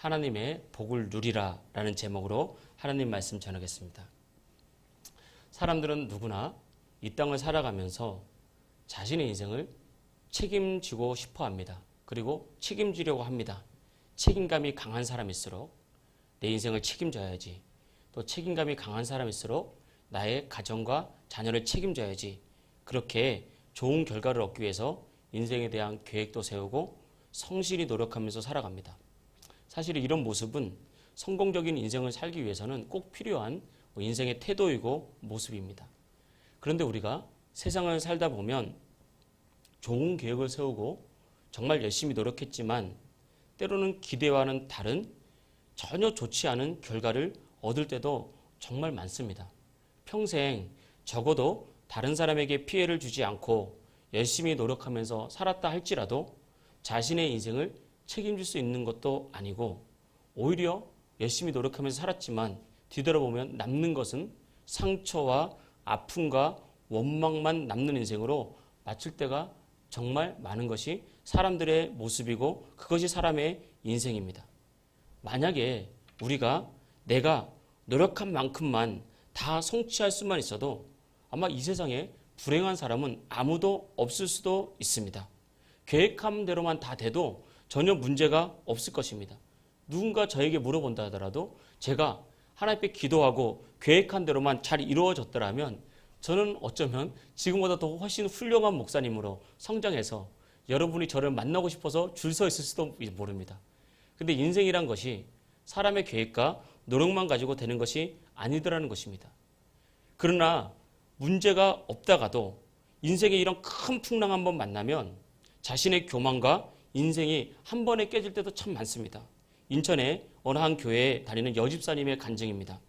하나님의 복을 누리라 라는 제목으로 하나님 말씀 전하겠습니다. 사람들은 누구나 이 땅을 살아가면서 자신의 인생을 책임지고 싶어 합니다. 그리고 책임지려고 합니다. 책임감이 강한 사람일수록 내 인생을 책임져야지. 또 책임감이 강한 사람일수록 나의 가정과 자녀를 책임져야지. 그렇게 좋은 결과를 얻기 위해서 인생에 대한 계획도 세우고 성실히 노력하면서 살아갑니다. 사실 이런 모습은 성공적인 인생을 살기 위해서는 꼭 필요한 인생의 태도이고 모습입니다. 그런데 우리가 세상을 살다 보면 좋은 계획을 세우고 정말 열심히 노력했지만 때로는 기대와는 다른 전혀 좋지 않은 결과를 얻을 때도 정말 많습니다. 평생 적어도 다른 사람에게 피해를 주지 않고 열심히 노력하면서 살았다 할지라도 자신의 인생을 책임질 수 있는 것도 아니고 오히려 열심히 노력하면서 살았지만 뒤돌아보면 남는 것은 상처와 아픔과 원망만 남는 인생으로 마칠 때가 정말 많은 것이 사람들의 모습이고 그것이 사람의 인생입니다. 만약에 우리가 내가 노력한 만큼만 다 성취할 수만 있어도 아마 이 세상에 불행한 사람은 아무도 없을 수도 있습니다. 계획한 대로만 다 돼도 전혀 문제가 없을 것입니다. 누군가 저에게 물어본다 하더라도 제가 하나님 앞에 기도하고 계획한 대로만 잘 이루어졌더라면 저는 어쩌면 지금보다 더 훨씬 훌륭한 목사님으로 성장해서 여러분이 저를 만나고 싶어서 줄 서 있을 수도 모릅니다. 근데 인생이란 것이 사람의 계획과 노력만 가지고 되는 것이 아니더라는 것입니다. 그러나 문제가 없다가도 인생에 이런 큰 풍랑 한번 만나면 자신의 교만과 인생이 한 번에 깨질 때도 참 많습니다. 인천의 어느 한 교회에 다니는 여집사님의 간증입니다.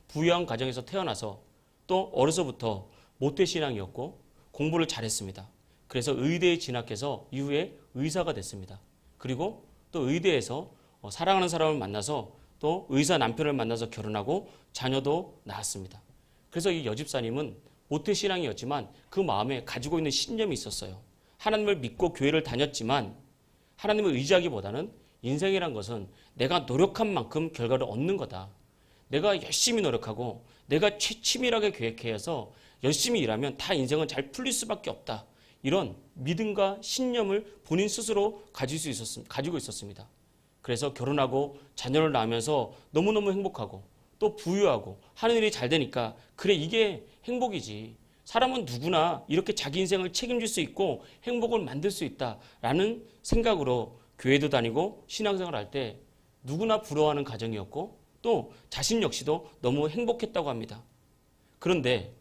부유한 가정에서 태어나서 또 어려서부터 모태신앙이었고 공부를 잘했습니다. 그래서 의대에 진학해서 이후에 의사가 됐습니다. 그리고 또 의대에서 사랑하는 사람을 만나서 또 의사 남편을 만나서 결혼하고 자녀도 낳았습니다. 그래서 이 여집사님은 모태신앙이었지만 그 마음에 가지고 있는 신념이 있었어요. 하나님을 믿고 교회를 다녔지만 하나님을 의지하기보다는 인생이란 것은 내가 노력한 만큼 결과를 얻는 거다. 내가 열심히 노력하고 내가 치밀하게 계획해서 열심히 일하면 다 인생은 잘 풀릴 수밖에 없다. 이런 믿음과 신념을 본인 스스로 가지고 있었습니다. 그래서 결혼하고 자녀를 낳으면서 너무너무 행복하고 또 부유하고 하는 일이 잘 되니까 그래 이게 행복이지. 사람은 누구나 이렇게 자기 인생을 책임질 수 있고 행복을 만들 수 있다라는 생각으로 교회도 다니고 신앙생활을 할 때 누구나 부러워하는 가정이었고 또 자신 역시도 너무 행복했다고 합니다. 그런데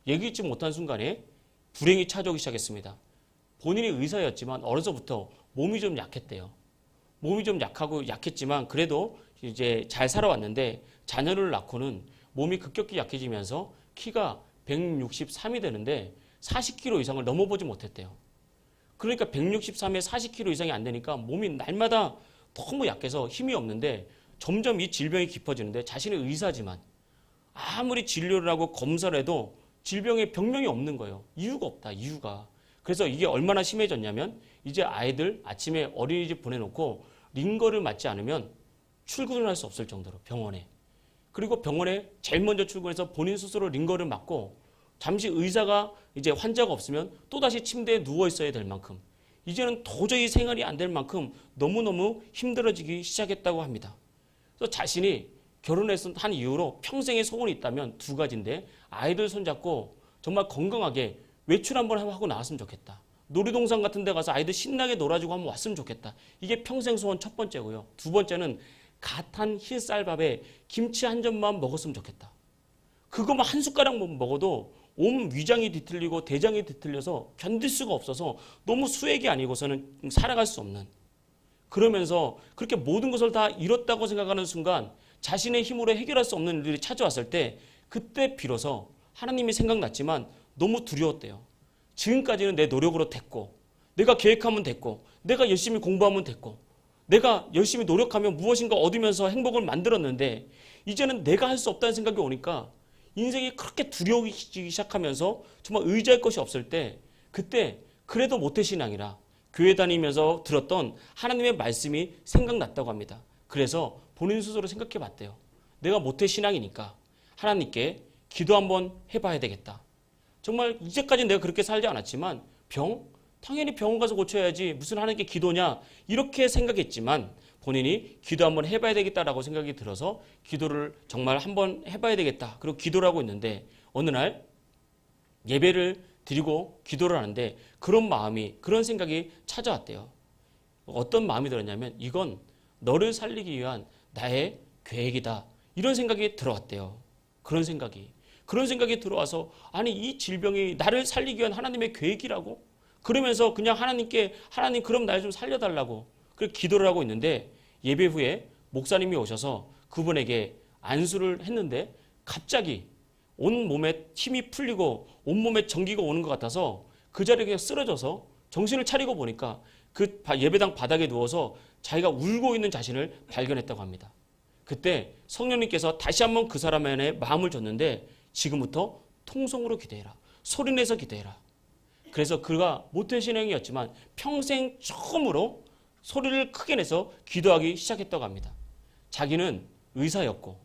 예기치 못한 순간에 불행이 찾아오기 시작했습니다. 본인이 의사였지만 어려서부터 몸이 좀 약했대요. 몸이 좀 약했지만 그래도 이제 잘 살아왔는데 자녀를 낳고는 몸이 급격히 약해지면서 키가 163이 되는데 40kg 이상을 넘어보지 못했대요. 그러니까 163에 40kg 이상이 안 되니까 몸이 날마다 너무 약해서 힘이 없는데 점점 이 질병이 깊어지는데 자신의 의사지만 아무리 진료를 하고 검사를 해도 질병에 병명이 없는 거예요. 이유가 없다. 이유가. 그래서 이게 얼마나 심해졌냐면 이제 아이들 아침에 어린이집 보내놓고 링거를 맞지 않으면 출근을 할 수 없을 정도로 병원에. 그리고 병원에 제일 먼저 출근해서 본인 스스로 링거를 맞고 잠시 의사가 이제 환자가 없으면 또다시 침대에 누워 있어야 될 만큼 이제는 도저히 생활이 안 될 만큼 너무너무 힘들어지기 시작했다고 합니다. 그래서 자신이 결혼해서 한 이후로 평생의 소원이 있다면 두 가지인데 아이들 손잡고 정말 건강하게 외출 한번 하고 나왔으면 좋겠다. 놀이동산 같은 데 가서 아이들 신나게 놀아주고 한번 왔으면 좋겠다. 이게 평생 소원 첫 번째고요. 두 번째는 갓한 흰쌀밥에 김치 한 점만 먹었으면 좋겠다. 그거만 한 숟가락 먹어도 온 위장이 뒤틀리고 대장이 뒤틀려서 견딜 수가 없어서 너무 수액이 아니고서는 살아갈 수 없는. 그러면서 그렇게 모든 것을 다 잃었다고 생각하는 순간 자신의 힘으로 해결할 수 없는 일들이 찾아왔을 때 그때 비로소 하나님이 생각났지만 너무 두려웠대요. 지금까지는 내 노력으로 됐고 내가 계획하면 됐고 내가 열심히 공부하면 됐고 내가 열심히 노력하면 무엇인가 얻으면서 행복을 만들었는데 이제는 내가 할 수 없다는 생각이 오니까 인생이 그렇게 두려워지기 시작하면서 정말 의지할 것이 없을 때 그때 그래도 모태신앙이라 교회 다니면서 들었던 하나님의 말씀이 생각났다고 합니다. 그래서 본인 스스로 생각해 봤대요. 내가 모태신앙이니까 하나님께 기도 한번 해봐야 되겠다. 정말 이제까지 내가 그렇게 살지 않았지만 당연히 병원 가서 고쳐야지 무슨 하나님께 기도냐 이렇게 생각했지만 본인이 기도 한번 해봐야 되겠다라고 생각이 들어서 기도를 정말 한번 해봐야 되겠다. 그리고 기도를 하고 있는데 어느 날 예배를 드리고 기도를 하는데 그런 생각이 찾아왔대요. 어떤 마음이 들었냐면 이건 너를 살리기 위한 나의 계획이다. 이런 생각이 들어왔대요. 그런 생각이 들어와서 아니 이 질병이 나를 살리기 위한 하나님의 계획이라고? 그러면서 그냥 하나님 그럼 날 좀 살려달라고 그렇게 기도를 하고 있는데 예배 후에 목사님이 오셔서 그분에게 안수를 했는데 갑자기 온 몸에 힘이 풀리고 온 몸에 전기가 오는 것 같아서 그 자리에 그냥 쓰러져서 정신을 차리고 보니까 그 예배당 바닥에 누워서 자기가 울고 있는 자신을 발견했다고 합니다. 그때 성령님께서 다시 한번 그 사람의 마음을 줬는데 지금부터 통성으로 기도해라. 소리내서 기도해라. 그래서 그가 모태신앙이었지만 평생 처음으로 소리를 크게 내서 기도하기 시작했다고 합니다. 자기는 의사였고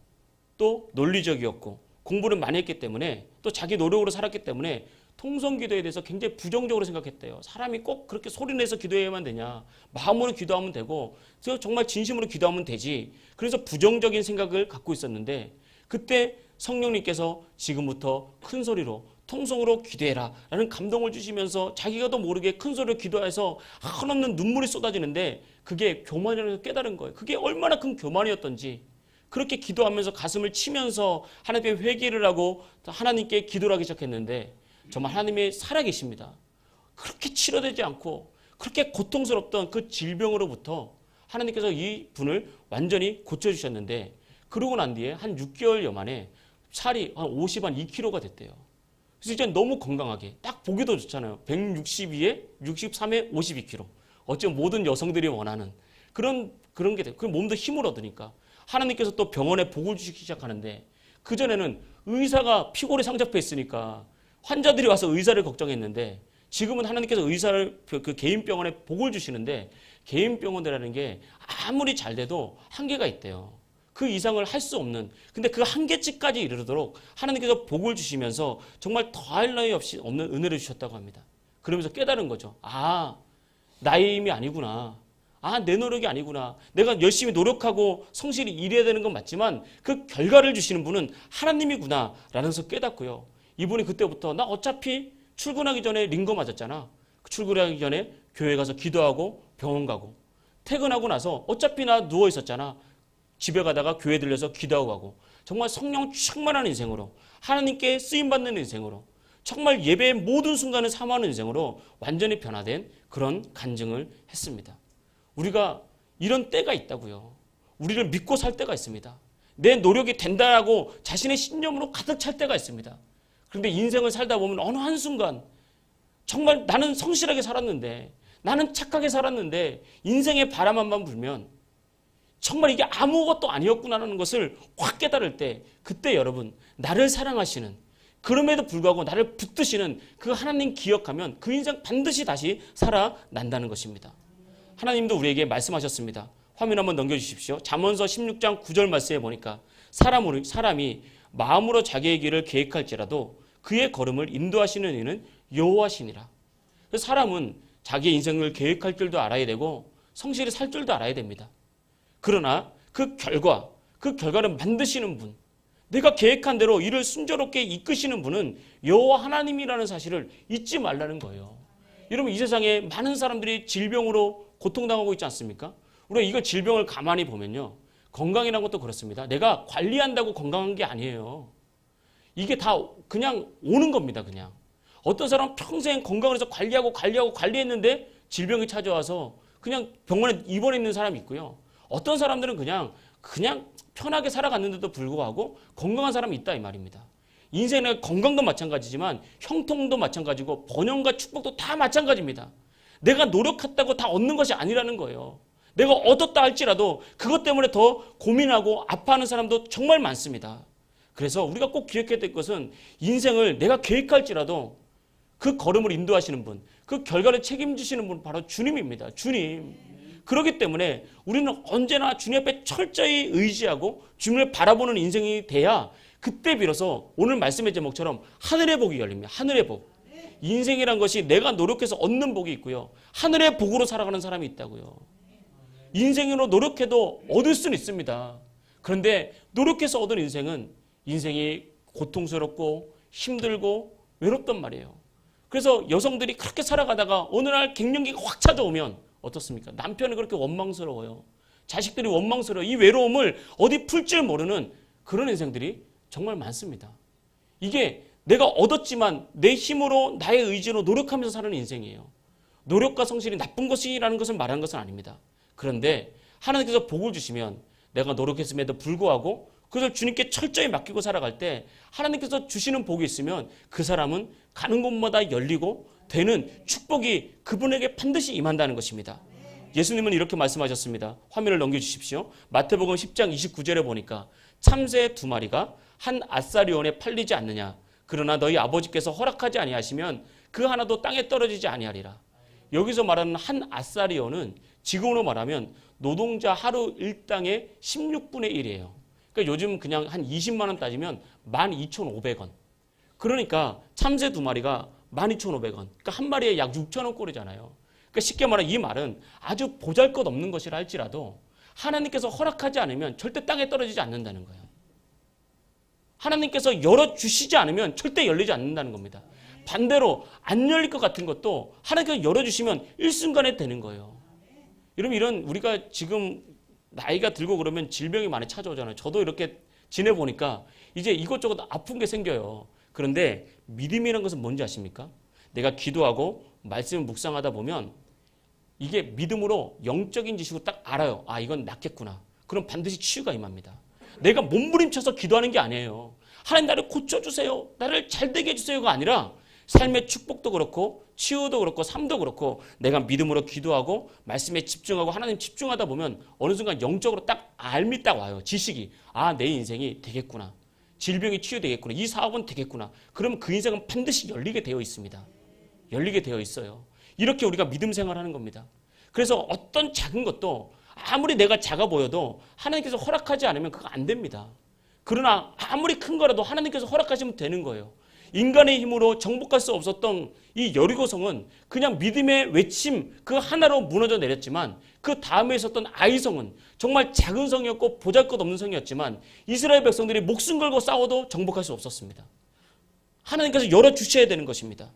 또 논리적이었고 공부를 많이 했기 때문에 또 자기 노력으로 살았기 때문에 통성기도에 대해서 굉장히 부정적으로 생각했대요. 사람이 꼭 그렇게 소리내서 기도해야만 되냐. 마음으로 기도하면 되고 정말 진심으로 기도하면 되지. 그래서 부정적인 생각을 갖고 있었는데 그때 성령님께서 지금부터 큰 소리로 통성으로 기도해라 라는 감동을 주시면서 자기가도 모르게 큰 소리로 기도해서 한없는 눈물이 쏟아지는데 그게 교만이라고 깨달은 거예요. 그게 얼마나 큰 교만이었던지 그렇게 기도하면서 가슴을 치면서 하나님께 회개를 하고 하나님께 기도를 하기 시작했는데 정말 하나님이 살아계십니다. 그렇게 치료되지 않고 그렇게 고통스럽던 그 질병으로부터 하나님께서 이 분을 완전히 고쳐주셨는데 그러고 난 뒤에 한 6개월여 만에 살이 한 2kg가 됐대요. 그래서 이제 너무 건강하게 딱 보기도 좋잖아요. 162에 63에 52kg. 어쩌면 모든 여성들이 원하는 그런 게 돼요. 그 몸도 힘을 얻으니까 하나님께서 또 병원에 복을 주시기 시작하는데 그전에는 의사가 피골에 상접해 있으니까 환자들이 와서 의사를 걱정했는데 지금은 하나님께서 의사를 그 개인 병원에 복을 주시는데 개인 병원이라는 게 아무리 잘 돼도 한계가 있대요. 그 이상을 할 수 없는 근데 그 한계치까지 이르도록 하나님께서 복을 주시면서 정말 더할 나위 없이 없는 은혜를 주셨다고 합니다. 그러면서 깨달은 거죠. 나의 힘이 아니구나. 내 노력이 아니구나. 내가 열심히 노력하고 성실히 일해야 되는 건 맞지만 그 결과를 주시는 분은 하나님이구나 라는 것을 깨닫고요. 이분이 그때부터 나 어차피 출근하기 전에 링거 맞았잖아. 출근하기 전에 교회 가서 기도하고 병원 가고 퇴근하고 나서 어차피 나 누워 있었잖아. 집에 가다가 교회 들려서 기도하고 가고 정말 성령 충만한 인생으로 하나님께 쓰임받는 인생으로 정말 예배의 모든 순간을 사모하는 인생으로 완전히 변화된 그런 간증을 했습니다. 우리가 이런 때가 있다고요. 우리를 믿고 살 때가 있습니다. 내 노력이 된다라고 자신의 신념으로 가득 찰 때가 있습니다. 그런데 인생을 살다 보면 어느 한순간 정말 나는 성실하게 살았는데 나는 착하게 살았는데 인생의 바람 한번 불면 정말 이게 아무것도 아니었구나라는 것을 확 깨달을 때 그때 여러분 나를 사랑하시는 그럼에도 불구하고 나를 붙드시는 그 하나님 기억하면 그 인생 반드시 다시 살아난다는 것입니다. 하나님도 우리에게 말씀하셨습니다. 화면 한번 넘겨주십시오. 잠언서 16장 9절 말씀에 보니까 사람이 마음으로 자기의 길을 계획할지라도 그의 걸음을 인도하시는 이는 여호와시니라. 사람은 자기의 인생을 계획할 줄도 알아야 되고 성실히 살 줄도 알아야 됩니다. 그러나 그 결과를 만드시는 분, 내가 계획한 대로 일을 순조롭게 이끄시는 분은 여호와 하나님이라는 사실을 잊지 말라는 거예요. 여러분 이 세상에 많은 사람들이 질병으로 고통당하고 있지 않습니까? 우리가 이거 질병을 가만히 보면요. 건강이라는 것도 그렇습니다. 내가 관리한다고 건강한 게 아니에요. 이게 다 그냥 오는 겁니다. 그냥. 어떤 사람은 평생 건강을 해서 관리했는데 질병이 찾아와서 그냥 병원에 입원해 있는 사람이 있고요. 어떤 사람들은 그냥 편하게 살아갔는데도 불구하고 건강한 사람이 있다 이 말입니다. 인생의 건강도 마찬가지지만 형통도 마찬가지고 번영과 축복도 다 마찬가지입니다. 내가 노력했다고 다 얻는 것이 아니라는 거예요. 내가 얻었다 할지라도 그것 때문에 더 고민하고 아파하는 사람도 정말 많습니다. 그래서 우리가 꼭 기억해야 될 것은 인생을 내가 계획할지라도 그 걸음을 인도하시는 분, 그 결과를 책임지시는 분 바로 주님입니다. 주님. 그렇기 때문에 우리는 언제나 주님 앞에 철저히 의지하고 주님을 바라보는 인생이 돼야 그때 비로소 오늘 말씀의 제목처럼 하늘의 복이 열립니다. 하늘의 복. 인생이란 것이 내가 노력해서 얻는 복이 있고요. 하늘의 복으로 살아가는 사람이 있다고요. 인생으로 노력해도 얻을 수는 있습니다. 그런데 노력해서 얻은 인생이 고통스럽고 힘들고 외롭단 말이에요. 그래서 여성들이 그렇게 살아가다가 어느 날 갱년기가 확 찾아오면 어떻습니까? 남편이 그렇게 원망스러워요. 자식들이 원망스러워요. 이 외로움을 어디 풀 줄 모르는 그런 인생들이 정말 많습니다. 이게 내가 얻었지만 내 힘으로 나의 의지로 노력하면서 사는 인생이에요. 노력과 성실이 나쁜 것이라는 것을 말하는 것은 아닙니다. 그런데 하나님께서 복을 주시면 내가 노력했음에도 불구하고 그것을 주님께 철저히 맡기고 살아갈 때 하나님께서 주시는 복이 있으면 그 사람은 가는 곳마다 열리고 되는 축복이 그분에게 반드시 임한다는 것입니다. 예수님은 이렇게 말씀하셨습니다. 화면을 넘겨주십시오. 마태복음 10장 29절에 보니까 참새 2마리가 한 앗사리온에 팔리지 않느냐. 그러나 너희 아버지께서 허락하지 아니하시면 그 하나도 땅에 떨어지지 아니하리라. 여기서 말하는 한 앗사리온은 지금으로 말하면 노동자 하루 일당의 16분의 1이에요. 그러니까 요즘 그냥 한 20만 원 따지면 12,500원. 그러니까 참새 2마리가 12,500원. 그러니까 한 마리에 약 6,000원 꼴이잖아요. 그러니까 쉽게 말하면 이 말은 아주 보잘것없는 것이라 할지라도 하나님께서 허락하지 않으면 절대 땅에 떨어지지 않는다는 거예요. 하나님께서 열어주시지 않으면 절대 열리지 않는다는 겁니다. 반대로 안 열릴 것 같은 것도 하나님께서 열어주시면 일순간에 되는 거예요. 여러분 이런 우리가 지금 나이가 들고 그러면 질병이 많이 찾아오잖아요. 저도 이렇게 지내보니까 이제 이것저것 아픈 게 생겨요. 그런데 믿음이라는 것은 뭔지 아십니까? 내가 기도하고 말씀을 묵상하다 보면 이게 믿음으로 영적인 지식으로 딱 알아요. 아, 이건 낫겠구나. 그럼 반드시 치유가 임합니다. 내가 몸부림쳐서 기도하는 게 아니에요. 하나님 나를 고쳐주세요. 나를 잘되게 해주세요가 아니라 삶의 축복도 그렇고 치유도 그렇고 삶도 그렇고 내가 믿음으로 기도하고 말씀에 집중하고 하나님 집중하다 보면 어느 순간 영적으로 딱 알미 딱 와요. 지식이. 아, 내 인생이 되겠구나. 질병이 치유되겠구나. 이 사업은 되겠구나. 그러면 그 인생은 반드시 열리게 되어 있습니다. 열리게 되어 있어요. 이렇게 우리가 믿음 생활하는 겁니다. 그래서 어떤 작은 것도 아무리 내가 작아 보여도 하나님께서 허락하지 않으면 그거 안 됩니다. 그러나 아무리 큰 거라도 하나님께서 허락하시면 되는 거예요. 인간의 힘으로 정복할 수 없었던 이 여리고성은 그냥 믿음의 외침 그 하나로 무너져 내렸지만 그 다음에 있었던 아이성은 정말 작은 성이었고 보잘것없는 성이었지만 이스라엘 백성들이 목숨 걸고 싸워도 정복할 수 없었습니다. 하나님께서 열어주셔야 되는 것입니다.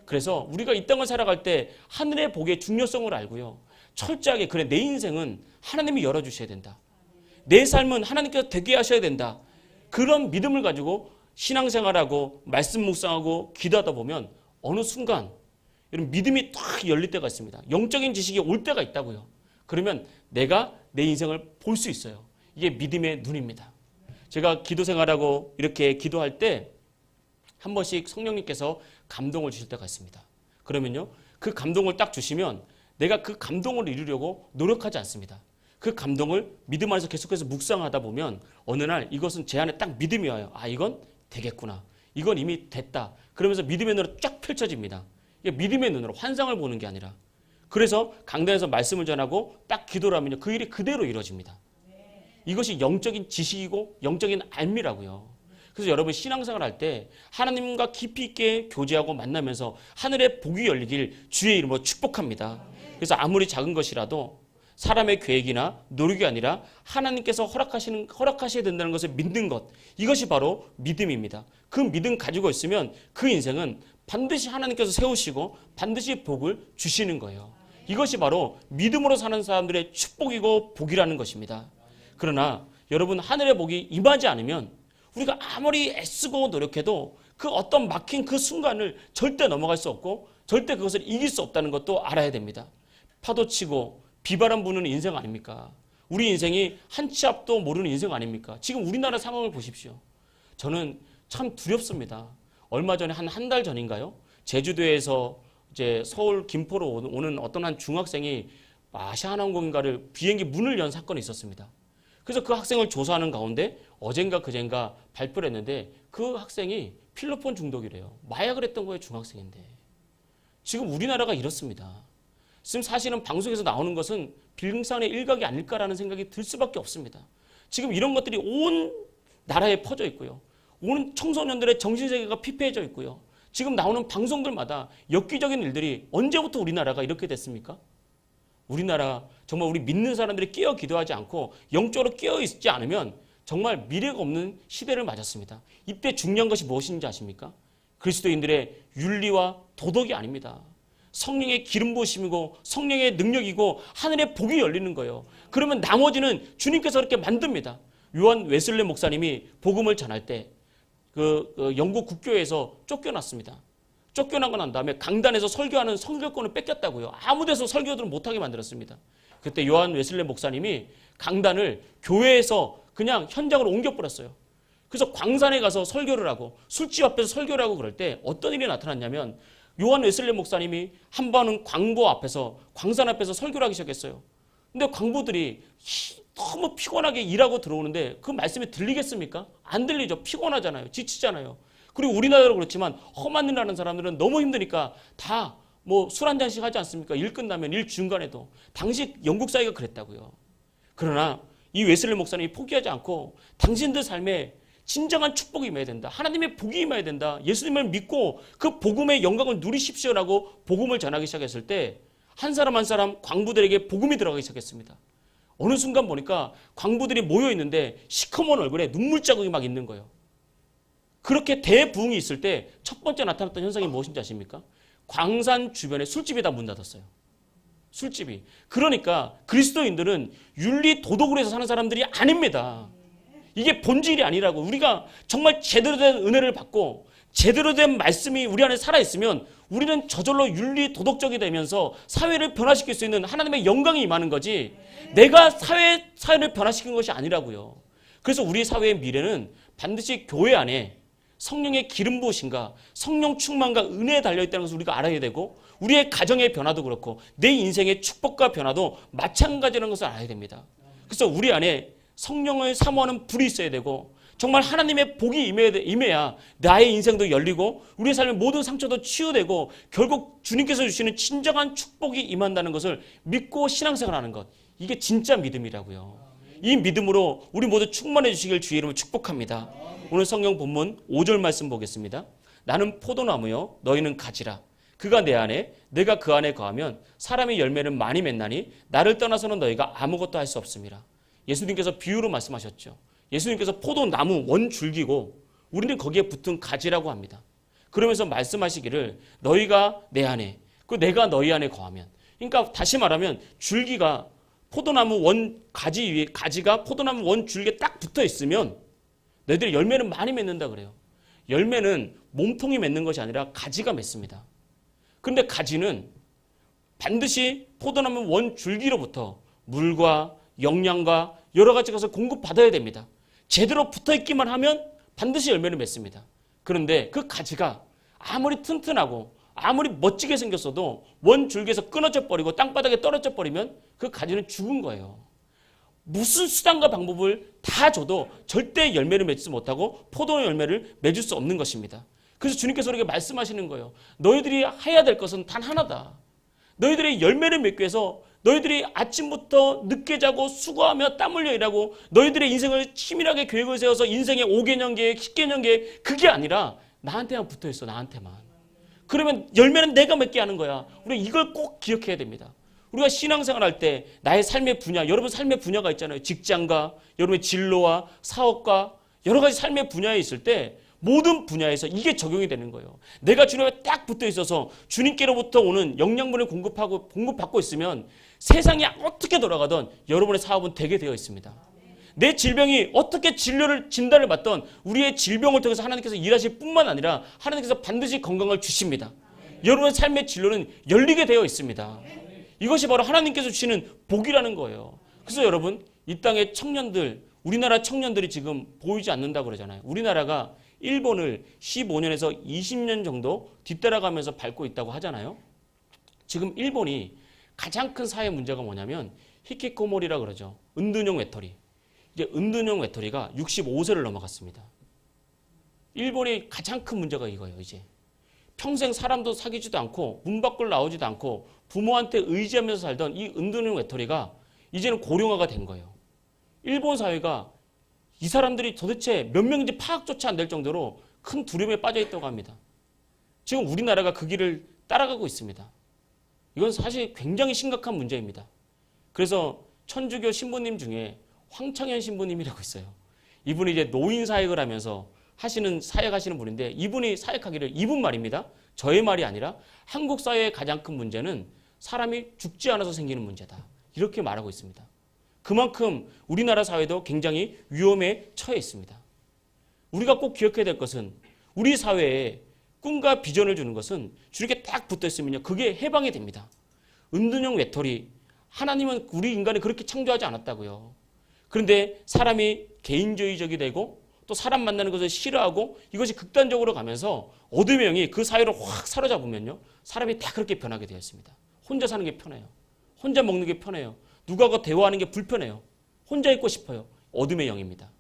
그래서 우리가 이 땅을 살아갈 때 하늘의 복의 중요성을 알고요. 철저하게 그래 내 인생은 하나님이 열어주셔야 된다. 내 삶은 하나님께서 되게 하셔야 된다. 그런 믿음을 가지고 신앙생활하고 말씀 묵상하고 기도하다 보면 어느 순간 이런 믿음이 탁 열릴 때가 있습니다. 영적인 지식이 올 때가 있다고요. 그러면 내가 내 인생을 볼 수 있어요. 이게 믿음의 눈입니다. 제가 기도생활하고 이렇게 기도할 때 한 번씩 성령님께서 감동을 주실 때가 있습니다. 그러면요, 그 감동을 딱 주시면 내가 그 감동을 이루려고 노력하지 않습니다. 그 감동을 믿음 안에서 계속해서 묵상하다 보면 어느 날 이것은 제 안에 딱 믿음이 와요. 아, 이건 되겠구나. 이건 이미 됐다. 그러면서 믿음의 눈으로 쫙 펼쳐집니다. 이게 믿음의 눈으로 환상을 보는 게 아니라. 그래서 강단에서 말씀을 전하고 딱 기도를 하면요, 그 일이 그대로 이루어집니다. 이것이 영적인 지식이고 영적인 알미라고요. 그래서 여러분 신앙생활 할 때 하나님과 깊이 있게 교제하고 만나면서 하늘의 복이 열리길 주의 이름으로 축복합니다. 그래서 아무리 작은 것이라도 사람의 계획이나 노력이 아니라 하나님께서 허락하셔야 된다는 것을 믿는 것, 이것이 바로 믿음입니다. 그 믿음 가지고 있으면 그 인생은 반드시 하나님께서 세우시고 반드시 복을 주시는 거예요. 이것이 바로 믿음으로 사는 사람들의 축복이고 복이라는 것입니다. 그러나 여러분 하늘의 복이 임하지 않으면 우리가 아무리 애쓰고 노력해도 그 어떤 막힌 그 순간을 절대 넘어갈 수 없고 절대 그것을 이길 수 없다는 것도 알아야 됩니다. 파도치고 비바람 부는 인생 아닙니까? 우리 인생이 한 치 앞도 모르는 인생 아닙니까? 지금 우리나라 상황을 보십시오. 저는 참 두렵습니다. 얼마 전에 한 달 전인가요? 제주도에서 이제 서울 김포로 오는 어떤 한 중학생이 아시아나항공인가를 비행기 문을 연 사건이 있었습니다. 그래서 그 학생을 조사하는 가운데 어젠가 그젠가 발표를 했는데 그 학생이 필로폰 중독이래요. 마약을 했던 거예요, 중학생인데. 지금 우리나라가 이렇습니다. 지금 사실은 방송에서 나오는 것은 빙산의 일각이 아닐까라는 생각이 들 수밖에 없습니다. 지금 이런 것들이 온 나라에 퍼져 있고요. 온 청소년들의 정신세계가 피폐해져 있고요. 지금 나오는 방송들마다 엽기적인 일들이 언제부터 우리나라가 이렇게 됐습니까? 우리나라 정말 우리 믿는 사람들이 깨어 기도하지 않고 영적으로 깨어 있지 않으면 정말 미래가 없는 시대를 맞았습니다. 이때 중요한 것이 무엇인지 아십니까? 그리스도인들의 윤리와 도덕이 아닙니다. 성령의 기름 부으심이고 성령의 능력이고 하늘의 복이 열리는 거예요. 그러면 나머지는 주님께서 그렇게 만듭니다. 요한 웨슬리 목사님이 복음을 전할 때 영국 국교에서 쫓겨났습니다. 쫓겨나고 난 다음에 강단에서 설교하는 설교권을 뺏겼다고요. 아무 데서 설교들을 못하게 만들었습니다. 그때 요한 웨슬리 목사님이 강단을 교회에서 그냥 현장으로 옮겨버렸어요. 그래서 광산에 가서 설교를 하고 술집 앞에서 설교를 하고 그럴 때 어떤 일이 나타났냐면 요한 웨슬리 목사님이 한 번은 광고 앞에서 광산 앞에서 설교를 하기 시작했어요. 근데 광부들이 너무 피곤하게 일하고 들어오는데 그 말씀이 들리겠습니까? 안 들리죠. 피곤하잖아요. 지치잖아요. 그리고 우리나라도 그렇지만 험한 일 하는 사람들은 너무 힘드니까 다 뭐 술 한 잔씩 하지 않습니까? 일 끝나면 일 중간에도. 당시 영국 사회가 그랬다고요. 그러나 이 웨슬리 목사님이 포기하지 않고 당신들 삶에 진정한 축복이 임해야 된다. 하나님의 복이 임해야 된다. 예수님을 믿고 그 복음의 영광을 누리십시오라고 복음을 전하기 시작했을 때 한 사람 한 사람 광부들에게 복음이 들어가기 시작했습니다. 어느 순간 보니까 광부들이 모여 있는데 시커먼 얼굴에 눈물 자국이 막 있는 거예요. 그렇게 대부흥이 있을 때 첫 번째 나타났던 현상이 무엇인지 아십니까? 광산 주변에 술집이 다 문 닫았어요. 술집이. 그러니까 그리스도인들은 윤리 도덕으로 해서 사는 사람들이 아닙니다. 이게 본질이 아니라고. 우리가 정말 제대로 된 은혜를 받고 제대로 된 말씀이 우리 안에 살아있으면 우리는 저절로 윤리 도덕적이 되면서 사회를 변화시킬 수 있는 하나님의 영광이 임하는 거지 내가 사회를 변화시킨 것이 아니라고요. 그래서 우리 사회의 미래는 반드시 교회 안에 성령의 기름 부으심과 성령 충만과 은혜에 달려있다는 것을 우리가 알아야 되고 우리의 가정의 변화도 그렇고 내 인생의 축복과 변화도 마찬가지라는 것을 알아야 됩니다. 그래서 우리 안에 성령을 사모하는 불이 있어야 되고 정말 하나님의 복이 임해야 나의 인생도 열리고 우리의 삶의 모든 상처도 치유되고 결국 주님께서 주시는 진정한 축복이 임한다는 것을 믿고 신앙생활하는 것. 이게 진짜 믿음이라고요. 이 믿음으로 우리 모두 충만해 주시길 주의 이름으로 축복합니다. 오늘 성경 본문 5절 말씀 보겠습니다. 나는 포도나무요 너희는 가지라. 그가 내 안에 내가 그 안에 거하면 사람의 열매는 많이 맺나니 나를 떠나서는 너희가 아무것도 할 수 없습니다. 예수님께서 비유로 말씀하셨죠. 예수님께서 포도나무 원줄기고 우리는 거기에 붙은 가지라고 합니다. 그러면서 말씀하시기를 너희가 내 안에 그 내가 너희 안에 거하면 그러니까 다시 말하면 줄기가 포도나무 원 가지 위에 가지가 포도나무 원 줄기에 딱 붙어 있으면 너희들이 열매는 많이 맺는다 그래요. 열매는 몸통이 맺는 것이 아니라 가지가 맺습니다. 그런데 가지는 반드시 포도나무 원 줄기로부터 물과 영양과 여러 가지 것을 공급받아야 됩니다. 제대로 붙어있기만 하면 반드시 열매를 맺습니다. 그런데 그 가지가 아무리 튼튼하고 아무리 멋지게 생겼어도 원 줄기에서 끊어져 버리고 땅바닥에 떨어져 버리면 그 가지는 죽은 거예요. 무슨 수단과 방법을 다 줘도 절대 열매를 맺지 못하고 포도 열매를 맺을 수 없는 것입니다. 그래서 주님께서 우리에게 말씀하시는 거예요. 너희들이 해야 될 것은 단 하나다. 너희들의 열매를 맺기 위해서 너희들이 아침부터 늦게 자고 수고하며 땀 흘려 일하고 너희들의 인생을 치밀하게 계획을 세워서 인생의 5개년 계획, 10개년 계획 그게 아니라 나한테만 붙어 있어. 나한테만. 그러면 열매는 내가 맺게 하는 거야. 우리 이걸 꼭 기억해야 됩니다. 우리가 신앙생활 할 때 나의 삶의 분야, 여러분 삶의 분야가 있잖아요. 직장과 여러분의 진로와 사업과 여러 가지 삶의 분야에 있을 때 모든 분야에서 이게 적용이 되는 거예요. 내가 주님에 딱 붙어 있어서 주님께로부터 오는 영양분을 공급받고 있으면 세상이 어떻게 돌아가든 여러분의 사업은 되게 되어 있습니다. 내 질병이 어떻게 진단을 받던 우리의 질병을 통해서 하나님께서 일하실 뿐만 아니라 하나님께서 반드시 건강을 주십니다. 여러분의 삶의 진로는 열리게 되어 있습니다. 이것이 바로 하나님께서 주시는 복이라는 거예요. 그래서 여러분 이 땅의 청년들, 우리나라 청년들이 지금 보이지 않는다고 그러잖아요. 우리나라가 일본을 15년에서 20년 정도 뒤따라가면서 밟고 있다고 하잖아요. 지금 일본이 가장 큰 사회 문제가 뭐냐면 히키코모리라 그러죠. 은둔형 외톨이. 이제 은둔형 외톨이가 65세를 넘어갔습니다. 일본의 가장 큰 문제가 이거예요. 이제 평생 사람도 사귀지도 않고 문 밖을 나오지도 않고 부모한테 의지하면서 살던 이 은둔형 외톨이가 이제는 고령화가 된 거예요. 일본 사회가 이 사람들이 도대체 몇 명인지 파악조차 안 될 정도로 큰 두려움에 빠져 있다고 합니다. 지금 우리나라가 그 길을 따라가고 있습니다. 이건 사실 굉장히 심각한 문제입니다. 그래서 천주교 신부님 중에 황창현 신부님이라고 있어요. 이분이 이제 노인 사역을 하면서 사역하시는 분인데, 이분이 사역하기를, 이분 말입니다. 저의 말이 아니라 한국 사회의 가장 큰 문제는 사람이 죽지 않아서 생기는 문제다. 이렇게 말하고 있습니다. 그만큼 우리나라 사회도 굉장히 위험에 처해 있습니다. 우리가 꼭 기억해야 될 것은, 우리 사회에 꿈과 비전을 주는 것은 주님께 딱 붙어 있으면요, 그게 해방이 됩니다. 은둔형 외톨이, 하나님은 우리 인간을 그렇게 창조하지 않았다고요. 그런데 사람이 개인주의적이 되고 또 사람 만나는 것을 싫어하고 이것이 극단적으로 가면서 어둠의 영이 그 사회를 확 사로잡으면요, 사람이 다 그렇게 변하게 되어 있습니다. 혼자 사는 게 편해요. 혼자 먹는 게 편해요. 누가와 대화하는 게 불편해요. 혼자 있고 싶어요. 어둠의 영입니다.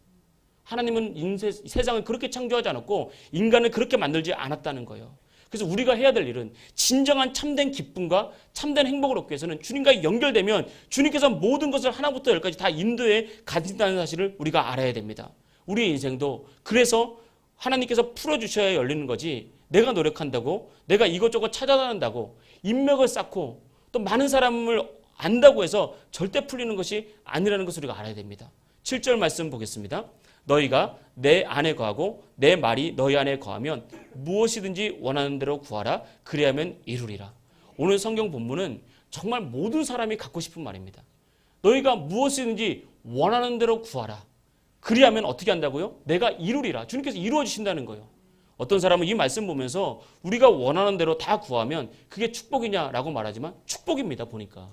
하나님은 세상을 그렇게 창조하지 않았고 인간을 그렇게 만들지 않았다는 거예요. 그래서 우리가 해야 될 일은 진정한 참된 기쁨과 참된 행복을 얻기 위해서는 주님과 연결되면 주님께서 모든 것을 하나부터 열까지 다 인도에 가진다는 사실을 우리가 알아야 됩니다. 우리의 인생도 그래서 하나님께서 풀어주셔야 열리는 거지, 내가 노력한다고, 내가 이것저것 찾아다닌다고, 인맥을 쌓고 또 많은 사람을 안다고 해서 절대 풀리는 것이 아니라는 것을 우리가 알아야 됩니다. 7절 말씀 보겠습니다. 너희가 내 안에 거하고 내 말이 너희 안에 거하면 무엇이든지 원하는 대로 구하라. 그리하면 이루리라. 오늘 성경 본문은 정말 모든 사람이 갖고 싶은 말입니다. 너희가 무엇이든지 원하는 대로 구하라. 그리하면 어떻게 한다고요? 내가 이루리라. 주님께서 이루어 주신다는 거예요. 어떤 사람은 이 말씀 보면서 우리가 원하는 대로 다 구하면 그게 축복이냐라고 말하지만 축복입니다, 보니까.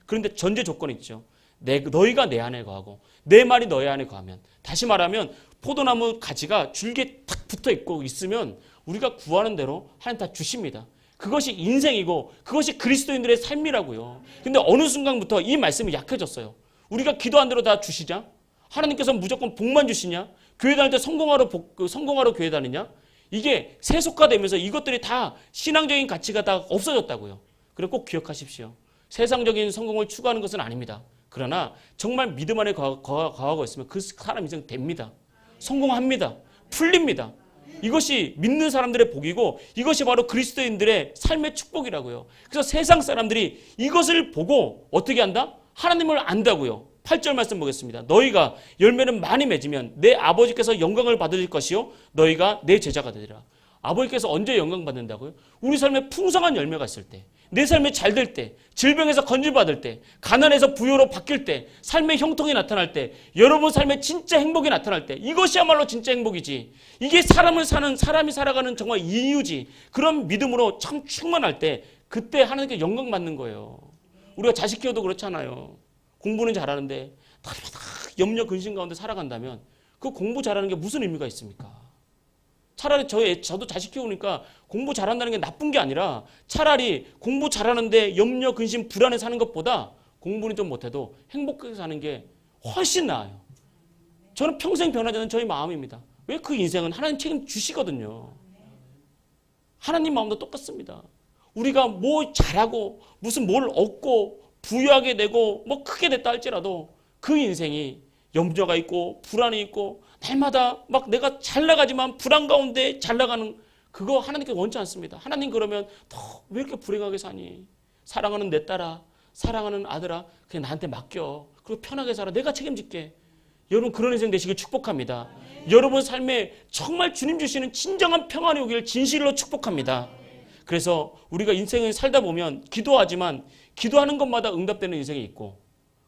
그런데 전제 조건이 있죠. 너희가 내 안에 거하고 내 말이 너희 안에 거하면, 다시 말하면 포도나무 가지가 줄기에 탁 붙어 있고 있으면 우리가 구하는 대로 하나님 다 주십니다. 그것이 인생이고 그것이 그리스도인들의 삶이라고요. 근데 어느 순간부터 이 말씀이 약해졌어요. 우리가 기도한 대로 다 주시자? 하나님께서 무조건 복만 주시냐? 교회 다닐 때 성공하러 교회 다니냐? 이게 세속화되면서 이것들이 다 신앙적인 가치가 다 없어졌다고요. 그리고 꼭 기억하십시오. 세상적인 성공을 추구하는 것은 아닙니다. 그러나 정말 믿음 안에 거하고 있으면 그 사람 인생 됩니다. 성공합니다. 풀립니다. 이것이 믿는 사람들의 복이고 이것이 바로 그리스도인들의 삶의 축복이라고요. 그래서 세상 사람들이 이것을 보고 어떻게 한다? 하나님을 안다고요. 8절 말씀 보겠습니다. 너희가 열매는 많이 맺으면 내 아버지께서 영광을 받으실 것이요 너희가 내 제자가 되리라. 아버지께서 언제 영광 받는다고요? 우리 삶에 풍성한 열매가 있을 때, 내 삶이 잘 될 때, 질병에서 건질받을 때, 가난에서 부유로 바뀔 때, 삶의 형통이 나타날 때, 여러분 삶에 진짜 행복이 나타날 때, 이것이야말로 진짜 행복이지. 이게 사람이 살아가는 정말 이유지. 그런 믿음으로 참 충만할 때, 그때 하나님께 영광 받는 거예요. 우리가 자식 키워도 그렇잖아요. 공부는 잘하는데 다 염려 근심 가운데 살아간다면 그 공부 잘하는 게 무슨 의미가 있습니까? 차라리 저도 자식 키우니까 공부 잘한다는 게 나쁜 게 아니라 차라리 공부 잘하는데 염려, 근심, 불안해 사는 것보다 공부는 좀 못해도 행복하게 사는 게 훨씬 나아요. 저는 평생 변하지 않는 저희 마음입니다. 왜? 그 인생은 하나님 책임 주시거든요. 하나님 마음도 똑같습니다. 우리가 뭐 잘하고 무슨 뭘 얻고 부유하게 되고 뭐 크게 됐다 할지라도 그 인생이 염려가 있고 불안이 있고 날마다 막 내가 잘 나가지만 불안 가운데 잘 나가는 그거 하나님께 원치 않습니다. 하나님 그러면 너 왜 이렇게 불행하게 사니? 사랑하는 내 딸아, 사랑하는 아들아, 그냥 나한테 맡겨. 그리고 편하게 살아. 내가 책임질게. 여러분 그런 인생 되시길 축복합니다. 여러분 삶에 정말 주님 주시는 진정한 평안이 오기를 진실로 축복합니다. 그래서 우리가 인생을 살다 보면 기도하지만 기도하는 것마다 응답되는 인생이 있고,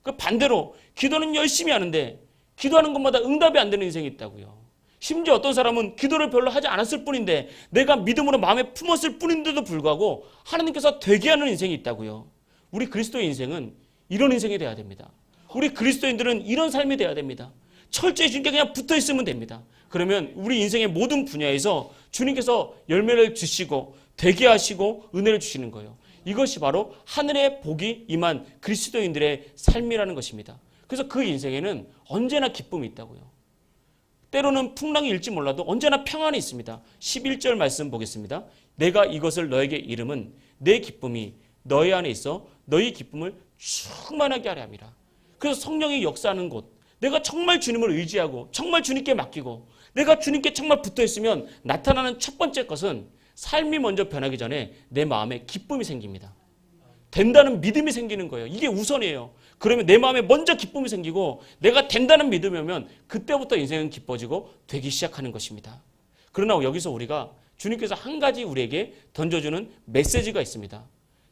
그 반대로 기도는 열심히 하는데 기도하는 것마다 응답이 안 되는 인생이 있다고요. 심지어 어떤 사람은 기도를 별로 하지 않았을 뿐인데 내가 믿음으로 마음에 품었을 뿐인데도 불구하고 하나님께서 되게 하는 인생이 있다고요. 우리 그리스도의 인생은 이런 인생이 돼야 됩니다. 우리 그리스도인들은 이런 삶이 돼야 됩니다. 철저히 주님께 그냥 붙어 있으면 됩니다. 그러면 우리 인생의 모든 분야에서 주님께서 열매를 주시고 되게 하시고 은혜를 주시는 거예요. 이것이 바로 하늘의 복이 임한 그리스도인들의 삶이라는 것입니다. 그래서 그 인생에는 언제나 기쁨이 있다고요. 때로는 풍랑이 일지 몰라도 언제나 평안이 있습니다. 11절 말씀 보겠습니다. 내가 이것을 너에게 이름은 내 기쁨이 너희 안에 있어 너희 기쁨을 충만하게 하려 함이라. 그래서 성령이 역사하는 곳, 내가 정말 주님을 의지하고 정말 주님께 맡기고 내가 주님께 정말 붙어있으면 나타나는 첫 번째 것은 삶이 먼저 변하기 전에 내 마음에 기쁨이 생깁니다. 된다는 믿음이 생기는 거예요. 이게 우선이에요. 그러면 내 마음에 먼저 기쁨이 생기고 내가 된다는 믿음이 오면 그때부터 인생은 기뻐지고 되기 시작하는 것입니다. 그러나 여기서 우리가 주님께서 한 가지 우리에게 던져주는 메시지가 있습니다.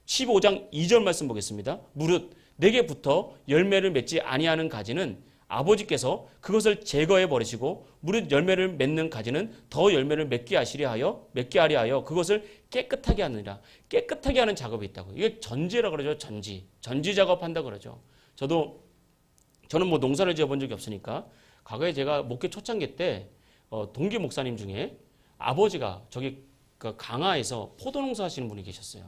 15장 2절 말씀 보겠습니다. 무릇 내게 붙어 열매를 맺지 아니하는 가지는 아버지께서 그것을 제거해 버리시고 무릇 열매를 맺는 가지는 더 열매를 맺게 하려 하여 그것을 깨끗하게 하느니라. 깨끗하게 하는 작업이 있다고. 이게 전지라고 그러죠. 전지 작업한다 그러죠. 저는 뭐 농사를 지어본 적이 없으니까 과거에 제가 목회 초창기 때 동기 목사님 중에 아버지가 저기 그 강화에서 포도 농사 하시는 분이 계셨어요.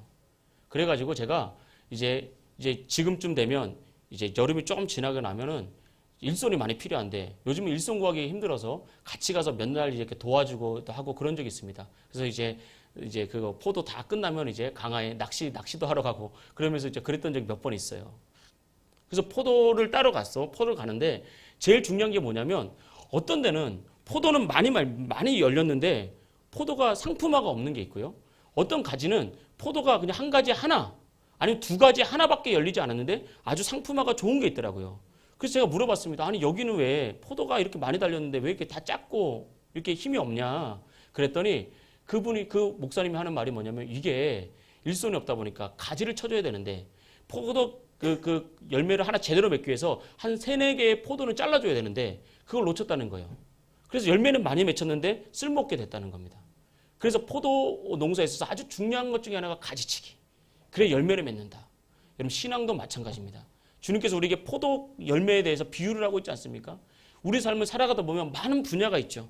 그래가지고 제가 이제 지금쯤 되면 이제 여름이 조금 지나고 나면은 일손이 많이 필요한데 요즘은 일손 구하기 힘들어서 같이 가서 몇 날 이렇게 도와주고 하고 그런 적이 있습니다. 그래서 이제 그 포도 다 끝나면 이제 강화에 낚시도 하러 가고 그러면서 이제 그랬던 적이 몇 번 있어요. 그래서 포도를 따러 갔어. 포도를 가는데 제일 중요한 게 뭐냐면 어떤 데는 포도는 많이 열렸는데 포도가 상품화가 없는 게 있고요. 어떤 가지는 포도가 그냥 한 가지 하나 아니면 두 가지 하나밖에 열리지 않았는데 아주 상품화가 좋은 게 있더라고요. 그래서 제가 물어봤습니다. 아니 여기는 왜 포도가 이렇게 많이 달렸는데 왜 이렇게 다 작고 이렇게 힘이 없냐. 그랬더니 그 목사님이 하는 말이 뭐냐면 이게 일손이 없다 보니까 가지를 쳐줘야 되는데 포도 그 열매를 하나 제대로 맺기 위해서 한 3-4개의 포도는 잘라줘야 되는데 그걸 놓쳤다는 거예요. 그래서 열매는 많이 맺혔는데 쓸모없게 됐다는 겁니다. 그래서 포도 농사에 있어서 아주 중요한 것 중에 하나가 가지치기. 그래 열매를 맺는다. 여러분 신앙도 마찬가지입니다. 주님께서 우리에게 포도 열매에 대해서 비유를 하고 있지 않습니까? 우리 삶을 살아가다 보면 많은 분야가 있죠.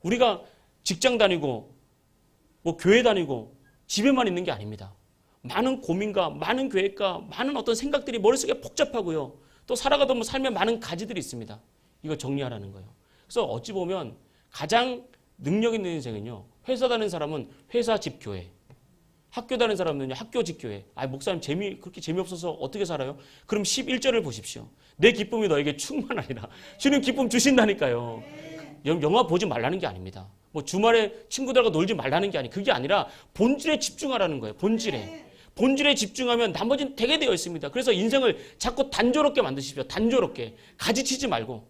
우리가 직장 다니고 뭐 교회 다니고 집에만 있는 게 아닙니다. 많은 고민과 많은 계획과 많은 어떤 생각들이 머릿속에 복잡하고요. 또 살아가다 보면 삶에 많은 가지들이 있습니다. 이거 정리하라는 거예요. 그래서 어찌 보면 가장 능력 있는 인생은요. 회사 다니는 사람은 회사 집 교회. 학교 다니는 사람은요. 학교 집 교회. 목사님 그렇게 재미없어서 어떻게 살아요? 그럼 11절을 보십시오. 내 기쁨이 너에게 충만하리라. 주님 기쁨 주신다니까요. 영화 보지 말라는 게 아닙니다. 뭐 주말에 친구들하고 놀지 말라는 게 그게 아니라 본질에 집중하라는 거예요. 본질에 집중하면 나머지는 되게 되어 있습니다. 그래서 인생을 자꾸 단조롭게 만드십시오. 단조롭게. 가지치지 말고.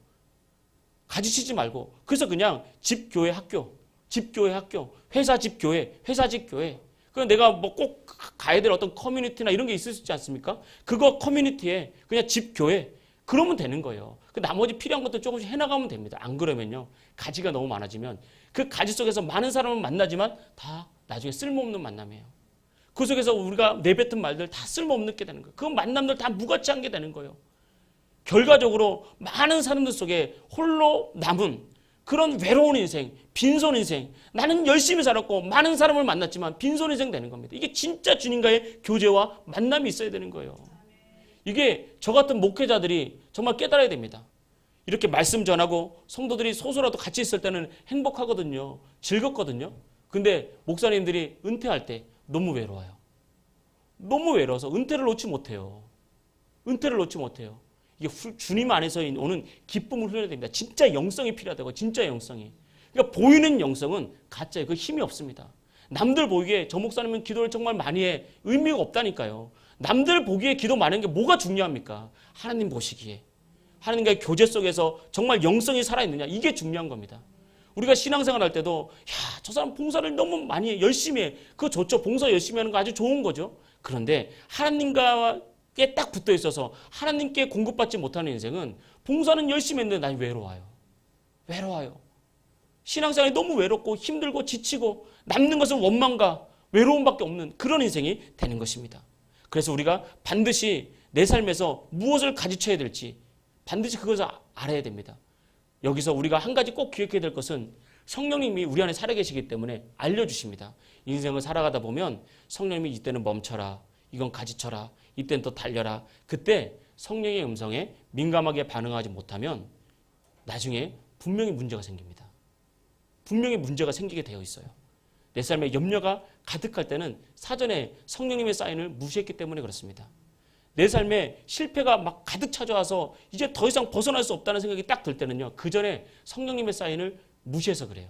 그래서 그냥 집, 교회, 학교. 집, 교회, 학교. 회사, 집, 교회. 회사, 집, 교회. 그럼 내가 뭐 꼭 가야 될 어떤 커뮤니티나 이런 게 있을 수 있지 않습니까? 그거 커뮤니티에 그냥 집, 교회. 그러면 되는 거예요. 그 나머지 필요한 것도 조금씩 해나가면 됩니다. 안 그러면요. 가지가 너무 많아지면 그 가지 속에서 많은 사람을 만나지만 다 나중에 쓸모없는 만남이에요. 그 속에서 우리가 내뱉은 말들 다 쓸모없는 게 되는 거예요. 그 만남들 다 무가치한 게 되는 거예요. 결과적으로 많은 사람들 속에 홀로 남은 그런 외로운 인생, 빈손 인생. 나는 열심히 살았고 많은 사람을 만났지만 빈손 인생 되는 겁니다. 이게 진짜 주님과의 교제와 만남이 있어야 되는 거예요. 이게 저 같은 목회자들이 정말 깨달아야 됩니다. 이렇게 말씀 전하고 성도들이 소소라도 같이 있을 때는 행복하거든요. 즐겁거든요. 근데 목사님들이 은퇴할 때 너무 외로워요. 너무 외로워서 은퇴를 놓지 못해요. 이게 주님 안에서 오는 기쁨을 흘려야 됩니다. 진짜 영성이 필요하다고. 진짜 영성이. 그러니까 보이는 영성은 가짜예요. 그 힘이 없습니다. 남들 보기에 저 목사님은 기도를 정말 많이 해. 의미가 없다니까요. 남들 보기에 기도 많은 게 뭐가 중요합니까? 하나님 보시기에. 하나님과의 교제 속에서 정말 영성이 살아있느냐. 이게 중요한 겁니다. 우리가 신앙생활 할 때도 저 사람 봉사를 너무 많이 해. 열심히 해. 그거 좋죠. 봉사 열심히 하는 거 아주 좋은 거죠. 그런데 하나님께 딱 붙어 있어서 하나님께 공급받지 못하는 인생은 봉사는 열심히 했는데 난 외로워요. 신앙생활이 너무 외롭고 힘들고 지치고 남는 것은 원망과 외로움밖에 없는 그런 인생이 되는 것입니다. 그래서 우리가 반드시 내 삶에서 무엇을 가지쳐야 될지 반드시 그것을 알아야 됩니다. 여기서 우리가 한 가지 꼭 기억해야 될 것은 성령님이 우리 안에 살아계시기 때문에 알려주십니다. 인생을 살아가다 보면 성령님이 이때는 멈춰라. 이건 가지쳐라. 이때는 또 달려라. 그때 성령의 음성에 민감하게 반응하지 못하면 나중에 분명히 문제가 생깁니다. 분명히 문제가 생기게 되어 있어요. 내 삶에 염려가 가득할 때는 사전에 성령님의 사인을 무시했기 때문에 그렇습니다. 내 삶에 실패가 막 가득 찾아와서 이제 더 이상 벗어날 수 없다는 생각이 딱 들 때는요, 그 전에 성령님의 사인을 무시해서 그래요.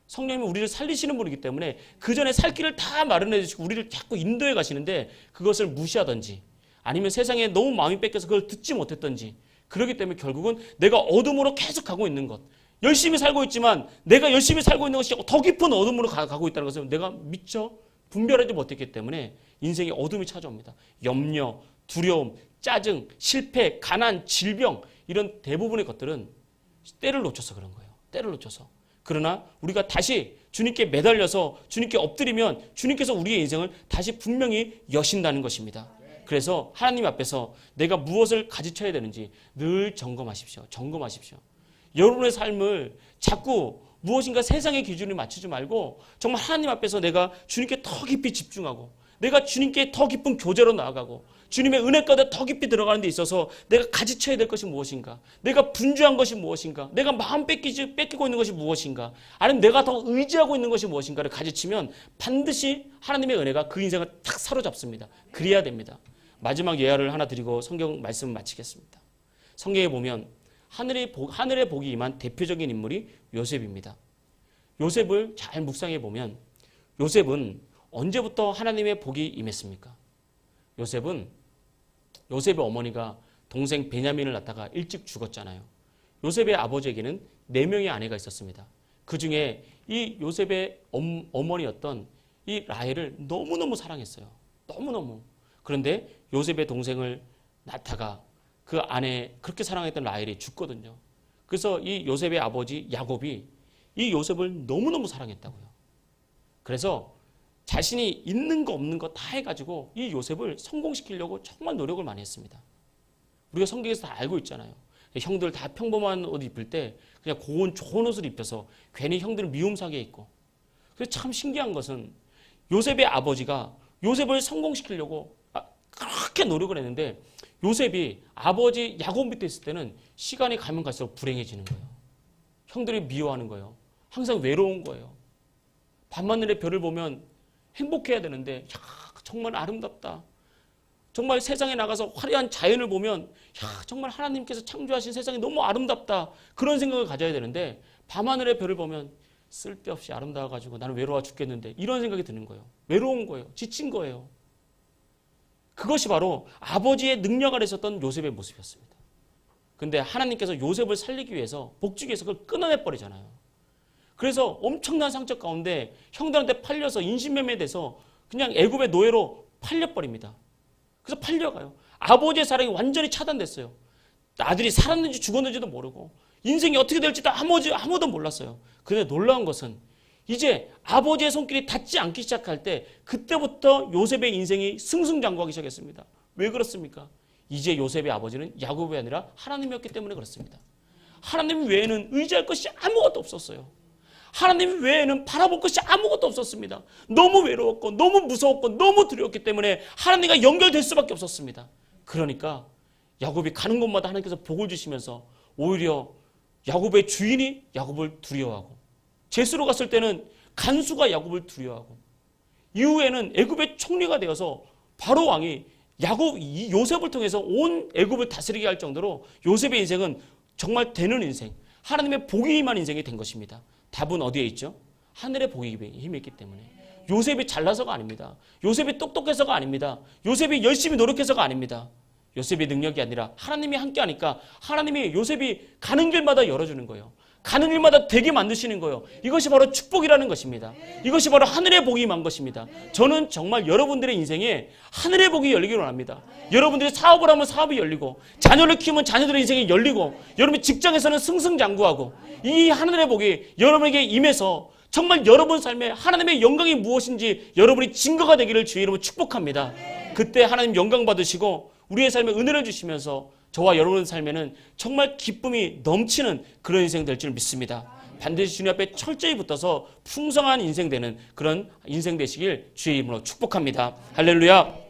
성령님은 우리를 살리시는 분이기 때문에 그 전에 살 길을 다 마련해 주시고 우리를 자꾸 인도해 가시는데 그것을 무시하든지 아니면 세상에 너무 마음이 뺏겨서 그걸 듣지 못했든지, 그렇기 때문에 결국은 내가 어둠으로 계속 가고 있는 것, 열심히 살고 있지만 내가 열심히 살고 있는 것이 더 깊은 어둠으로 가고 있다는 것을 내가 미처 분별하지 못했기 때문에 인생에 어둠이 찾아옵니다. 염려, 두려움, 짜증, 실패, 가난, 질병, 이런 대부분의 것들은 때를 놓쳐서 그런 거예요. 때를 놓쳐서. 그러나 우리가 다시 주님께 매달려서 주님께 엎드리면 주님께서 우리의 인생을 다시 분명히 여신다는 것입니다. 그래서 하나님 앞에서 내가 무엇을 가지쳐야 되는지 늘 점검하십시오. 점검하십시오. 여러분의 삶을 자꾸 무엇인가 세상의 기준에 맞추지 말고 정말 하나님 앞에서 내가 주님께 더 깊이 집중하고 내가 주님께 더 깊은 교제로 나아가고 주님의 은혜 가운데 더 깊이 들어가는 데 있어서 내가 가지쳐야 될 것이 무엇인가, 내가 분주한 것이 무엇인가, 내가 마음 뺏기고 있는 것이 무엇인가, 아니면 내가 더 의지하고 있는 것이 무엇인가를 가지치면 반드시 하나님의 은혜가 그 인생을 탁 사로잡습니다. 그래야 됩니다. 마지막 예화를 하나 드리고 성경 말씀을 마치겠습니다. 성경에 보면 하늘의 복이 임한 대표적인 인물이 요셉입니다. 요셉을 잘 묵상해 보면 요셉은 언제부터 하나님의 복이 임했습니까? 요셉의 어머니가 동생 베냐민을 낳다가 일찍 죽었잖아요. 요셉의 아버지에게는 4명의 아내가 있었습니다. 그 중에 이 요셉의 어머니였던 이 라헬을 너무너무 사랑했어요. 너무너무. 그런데 요셉의 동생을 낳다가 그 아내, 그렇게 사랑했던 라헬이 죽거든요. 그래서 이 요셉의 아버지 야곱이 이 요셉을 너무너무 사랑했다고요. 그래서 자신이 있는 거 없는 거 다 해가지고 이 요셉을 성공시키려고 정말 노력을 많이 했습니다. 우리가 성경에서 다 알고 있잖아요. 형들 다 평범한 옷 입을 때 그냥 고운 좋은 옷을 입혀서 괜히 형들을 미움사게 입고. 그래서 참 신기한 것은 요셉의 아버지가 요셉을 성공시키려고 그렇게 노력을 했는데 요셉이 아버지 야곱 밑에 있을 때는 시간이 가면 갈수록 불행해지는 거예요. 형들이 미워하는 거예요. 항상 외로운 거예요. 밤하늘의 별을 보면 행복해야 되는데 정말 아름답다. 정말 세상에 나가서 화려한 자연을 보면 정말 하나님께서 창조하신 세상이 너무 아름답다. 그런 생각을 가져야 되는데 밤하늘의 별을 보면 쓸데없이 아름다워가지고 나는 외로워 죽겠는데 이런 생각이 드는 거예요. 외로운 거예요. 지친 거예요. 그것이 바로 아버지의 능력 아래 있었던 요셉의 모습이었습니다. 근데 하나님께서 요셉을 살리기 위해서 복주기 위해서 그걸 끊어내버리잖아요. 그래서 엄청난 상처 가운데 형들한테 팔려서 인신매매돼서 그냥 애굽의 노예로 팔려버립니다. 그래서 팔려가요. 아버지의 사랑이 완전히 차단됐어요. 아들이 살았는지 죽었는지도 모르고 인생이 어떻게 될지도 아무도 몰랐어요. 그런데 놀라운 것은 이제 아버지의 손길이 닿지 않기 시작할 때 그때부터 요셉의 인생이 승승장구하기 시작했습니다. 왜 그렇습니까? 이제 요셉의 아버지는 야곱이 아니라 하나님이었기 때문에 그렇습니다. 하나님 외에는 의지할 것이 아무것도 없었어요. 하나님 외에는 바라볼 것이 아무것도 없었습니다. 너무 외로웠고 너무 무서웠고 너무 두려웠기 때문에 하나님과 연결될 수밖에 없었습니다. 그러니까 야곱이 가는 곳마다 하나님께서 복을 주시면서 오히려 야곱의 주인이 야곱을 두려워하고, 제수로 갔을 때는 간수가 야곱을 두려워하고, 이후에는 애굽의 총리가 되어서 바로 왕이 요셉을 통해서 온 애굽을 다스리게 할 정도로 요셉의 인생은 정말 되는 인생, 하나님의 복이 임한 인생이 된 것입니다. 답은 어디에 있죠? 하늘의 복이 힘있기 때문에. 요셉이 잘나서가 아닙니다. 요셉이 똑똑해서가 아닙니다. 요셉이 열심히 노력해서가 아닙니다. 요셉의 능력이 아니라 하나님이 함께하니까 하나님이 요셉이 가는 길마다 열어주는 거예요. 가는 일마다 되게 만드시는 거예요. 이것이 바로 축복이라는 것입니다. 이것이 바로 하늘의 복이 임한 것입니다. 저는 정말 여러분들의 인생에 하늘의 복이 열리기를 원합니다. 여러분들이 사업을 하면 사업이 열리고, 자녀를 키우면 자녀들의 인생이 열리고, 여러분이 직장에서는 승승장구하고, 이 하늘의 복이 여러분에게 임해서 정말 여러분 삶에 하나님의 영광이 무엇인지 여러분이 증거가 되기를 주의 이름으로 축복합니다. 그때 하나님 영광 받으시고 우리의 삶에 은혜를 주시면서 저와 여러분의 삶에는 정말 기쁨이 넘치는 그런 인생 될 줄 믿습니다. 반드시 주님 앞에 철저히 붙어서 풍성한 인생 되는 그런 인생 되시길 주의 이름으로 축복합니다. 할렐루야.